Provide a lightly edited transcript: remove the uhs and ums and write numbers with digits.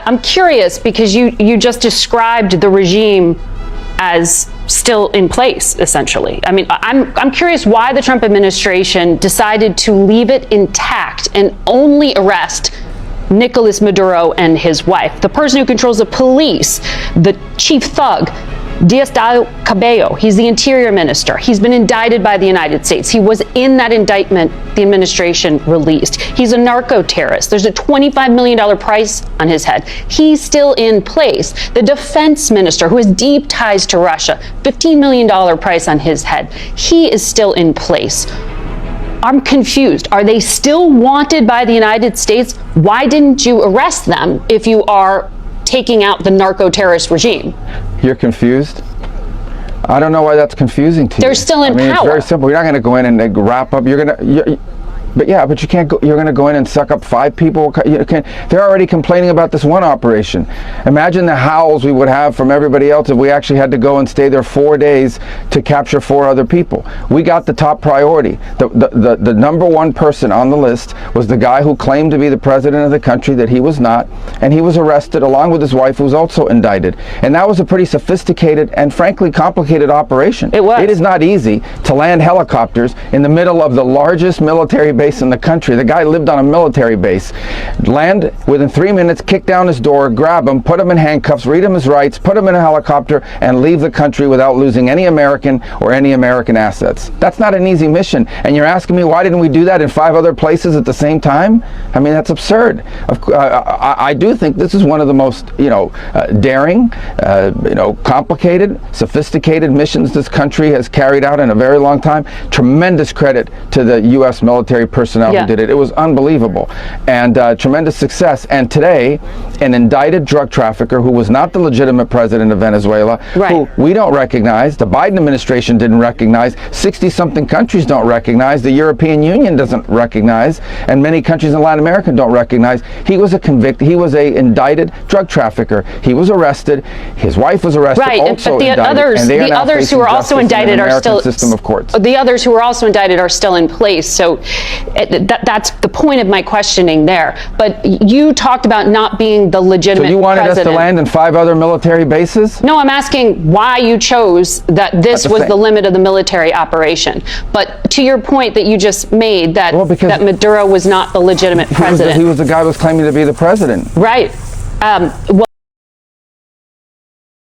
I'm curious because you just described the regime as still in place, essentially. I mean, I'm curious why the Trump administration decided to leave it intact and only arrest Nicolas Maduro and his wife, the person who controls the police, the chief thug, Cabello. He's the interior minister. He's been indicted by the United States. He was in that indictment the administration released. He's a narco-terrorist. There's a $25 million price on his head. He's still in place. The defense minister, who has deep ties to Russia, $15 million price on his head. He is still in place. I'm confused. Are they still wanted by the United States? Why didn't you arrest them if you are taking out the narco-terrorist regime? You're confused? I don't know why that's confusing to you. They're still in power. It's very simple. You're not going to go in and wrap up. But you can't go. You're going to go in and suck up 5 people. They're already complaining about this one operation. Imagine the howls we would have from everybody else if we actually had to go and stay there 4 days to capture 4 other people. We got the top priority. The number one person on the list was the guy who claimed to be the president of the country that he was not, and he was arrested along with his wife, who was also indicted. And that was a pretty sophisticated and frankly complicated operation. It was. It is not easy to land helicopters in the middle of the largest military base in the country. The guy lived on a military base. Land within 3 minutes, kick down his door, grab him, put him in handcuffs, read him his rights, put him in a helicopter, and leave the country without losing any American or any American assets. That's not an easy mission. And you're asking me why didn't we do that in 5 other places at the same time? I mean, that's absurd. I do think this is one of the most, daring, complicated, sophisticated missions this country has carried out in a very long time. Tremendous credit to the U.S. military personnel who did it. It was unbelievable, and tremendous success. And today, an indicted drug trafficker who was not the legitimate president of Venezuela, who we don't recognize, the Biden administration didn't recognize, 60-something countries don't recognize, the European Union doesn't recognize, and many countries in Latin America don't recognize. He was a indicted drug trafficker. He was arrested. His wife was arrested. Also but the others who are also indicted are still system of courts. The others who are also indicted are still in place. So that's the point of my questioning there. But you talked about not being the legitimate president. So you wanted president. us to land in 5 other military bases? No, I'm asking why you chose that this was the limit of the military operation. But to your point that you just made, that Maduro was not the legitimate president. He was the guy who was claiming to be the president. Right.